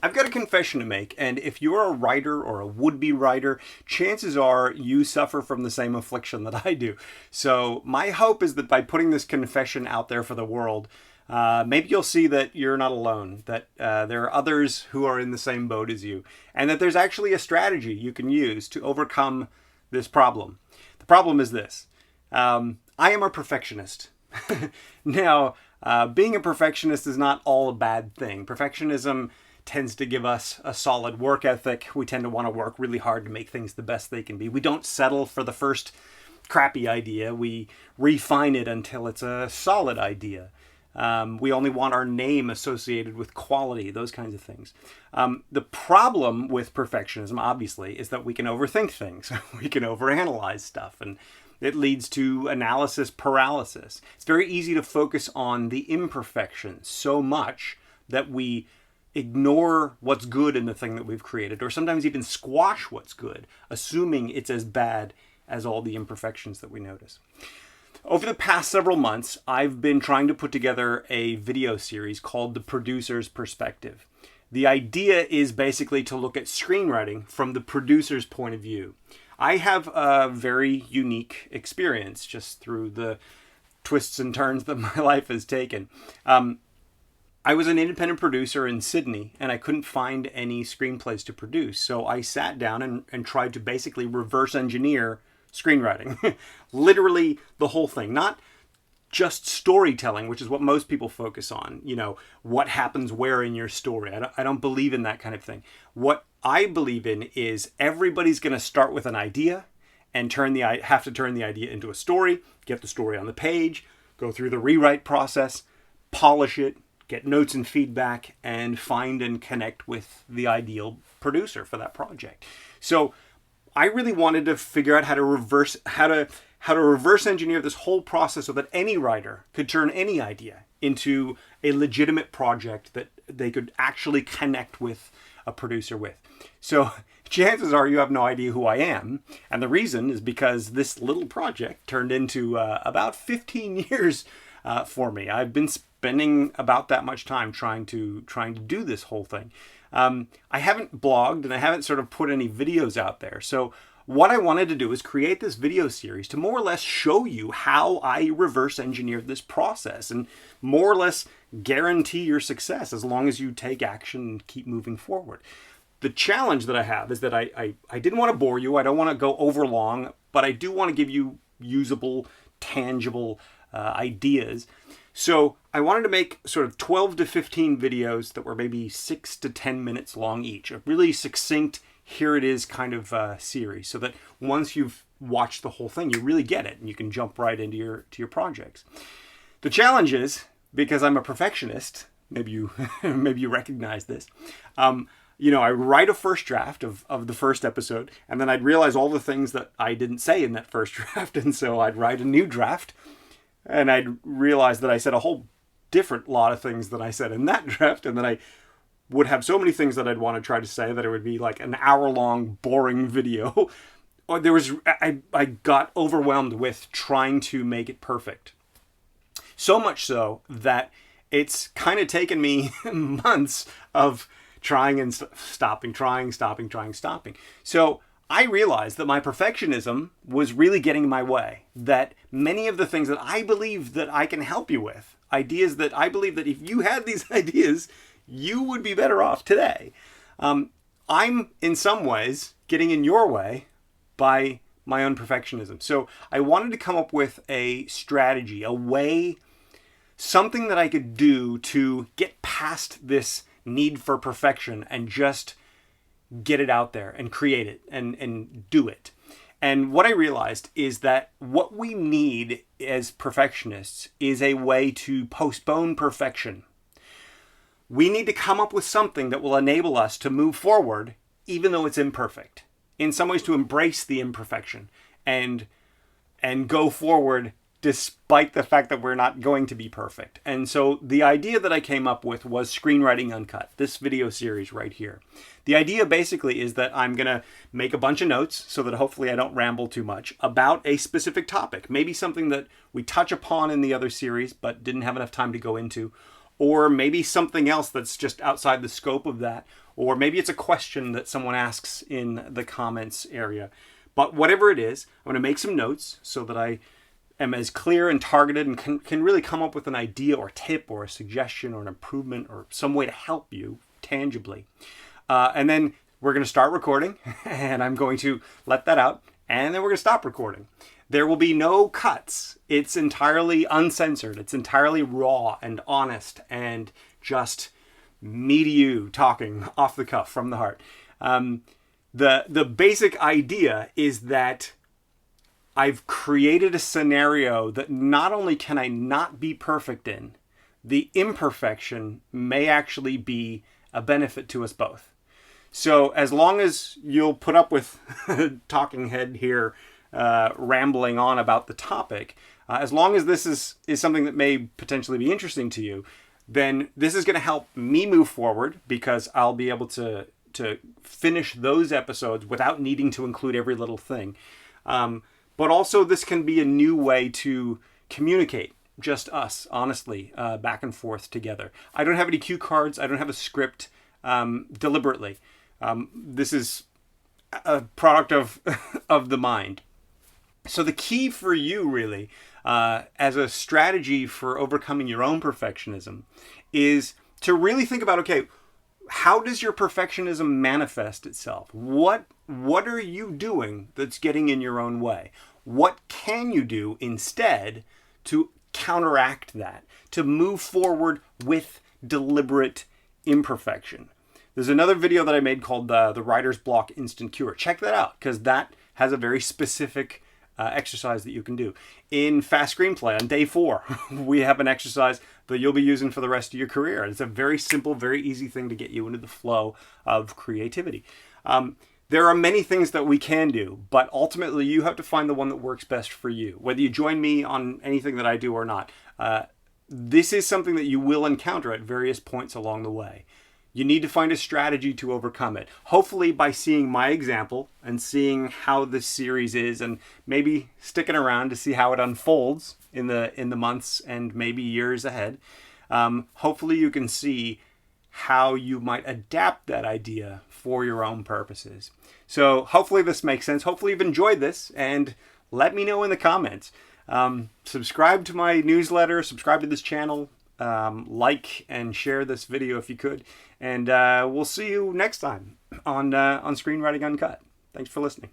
I've got a confession to make, and if you're a writer or a would-be writer, chances are you suffer from the same affliction that I do. So my hope is that by putting this confession out there for the world, maybe you'll see that you're not alone, that there are others who are in the same boat as you, and that there's actually a strategy you can use to overcome this problem. The problem is this. I am a perfectionist. Now, being a perfectionist is not all a bad thing. Perfectionism tends to give us a solid work ethic. We tend to want to work really hard to make things the best they can be. We don't settle for the first crappy idea. We refine it until it's a solid idea. We only want our name associated with quality, those kinds of things. The problem with perfectionism, obviously, is that we can overthink things. We can overanalyze stuff, and it leads to analysis paralysis. It's very easy to focus on the imperfections so much that we ignore what's good in the thing that we've created, or sometimes even squash what's good, assuming it's as bad as all the imperfections that we notice. Over the past several months, I've been trying to put together a video series called The Producer's Perspective. The idea is basically to look at screenwriting from the producer's point of view. I have a very unique experience just through the twists and turns that my life has taken. I was an independent producer in Sydney, and I couldn't find any screenplays to produce. So I sat down and tried to basically reverse engineer screenwriting. Literally the whole thing. Not just storytelling, which is what most people focus on. You know, what happens where in your story. I don't believe in that kind of thing. What I believe in is everybody's going to start with an idea and have to turn the idea into a story, get the story on the page, go through the rewrite process, polish it, get notes and feedback, and find and connect with the ideal producer for that project. So I really wanted to figure out how to reverse engineer this whole process so that any writer could turn any idea into a legitimate project that they could actually connect with a producer with. So chances are you have no idea who I am. And the reason is because this little project turned into about 15 years for me. I've been spending about that much time trying to do this whole thing. I haven't blogged and I haven't sort of put any videos out there. So what I wanted to do is create this video series to more or less show you how I reverse engineered this process and more or less guarantee your success as long as you take action and keep moving forward. The challenge that I have is that I didn't want to bore you. I don't want to go over long, but I do want to give you usable, tangible ideas. So I wanted to make sort of 12 to 15 videos that were maybe 6 to 10 minutes long each. A really succinct, here it is kind of series, so that once you've watched the whole thing, you really get it and you can jump right into your projects. The challenge is, because I'm a perfectionist, maybe you recognize this, I write a first draft of the first episode, and then I'd realize all the things that I didn't say in that first draft, and so I'd write a new draft, and I'd realize that I said a whole different lot of things than I said in that draft, and then I would have so many things that I'd want to try to say that it would be like an hour-long, boring video. Or I got overwhelmed with trying to make it perfect. So much so that it's kind of taken me months of trying and stopping. So I realized that my perfectionism was really getting in my way. That many of the things that I believe that I can help you with, ideas that I believe that if you had these ideas, you would be better off today. I'm in some ways getting in your way by my own perfectionism. So I wanted to come up with a strategy, a way, something that I could do to get past this need for perfection and just get it out there and create it and do it. And what I realized is that what we need as perfectionists is a way to postpone perfection. We need to come up with something that will enable us to move forward even though it's imperfect. In some ways to embrace the imperfection and go forward despite the fact that we're not going to be perfect. And so the idea that I came up with was Screenwriting Uncut, this video series right here. The idea basically is that I'm going to make a bunch of notes so that hopefully I don't ramble too much about a specific topic, maybe something that we touch upon in the other series but didn't have enough time to go into, or maybe something else that's just outside the scope of that, or maybe it's a question that someone asks in the comments area. But whatever it is, I'm going to make some notes so that I am as clear and targeted and can really come up with an idea or tip or a suggestion or an improvement or some way to help you tangibly. And then we're going to start recording, and I'm going to let that out, and then we're going to stop recording. There will be no cuts. It's entirely uncensored. It's entirely raw and honest and just me to you talking off the cuff from the heart. The basic idea is that I've created a scenario that not only can I not be perfect in, the imperfection may actually be a benefit to us both. So as long as you'll put up with talking head here rambling on about the topic, as long as this is something that may potentially be interesting to you, then this is going to help me move forward because I'll be able to finish those episodes without needing to include every little thing. But also this can be a new way to communicate, just us, honestly, back and forth together. I don't have any cue cards. I don't have a script deliberately. This is a product of the mind. So the key for you really, as a strategy for overcoming your own perfectionism, is to really think about, okay, how does your perfectionism manifest itself? What are you doing that's getting in your own way? What can you do instead to counteract that, to move forward with deliberate imperfection? There's another video that I made called the Writer's Block Instant Cure. Check that out because that has a very specific exercise that you can do. In Fast Screenplay on day 4, we have an exercise that you'll be using for the rest of your career. It's a very simple, very easy thing to get you into the flow of creativity. There are many things that we can do, but ultimately you have to find the one that works best for you. Whether you join me on anything that I do or not, this is something that you will encounter at various points along the way. You need to find a strategy to overcome it. Hopefully by seeing my example and seeing how this series is and maybe sticking around to see how it unfolds in the months and maybe years ahead. Hopefully you can see how you might adapt that idea for your own purposes. So hopefully this makes sense. Hopefully you've enjoyed this and let me know in the comments. Subscribe to my newsletter, subscribe to this channel. Like and share this video if you could. And we'll see you next time on Screenwriting Uncut. Thanks for listening.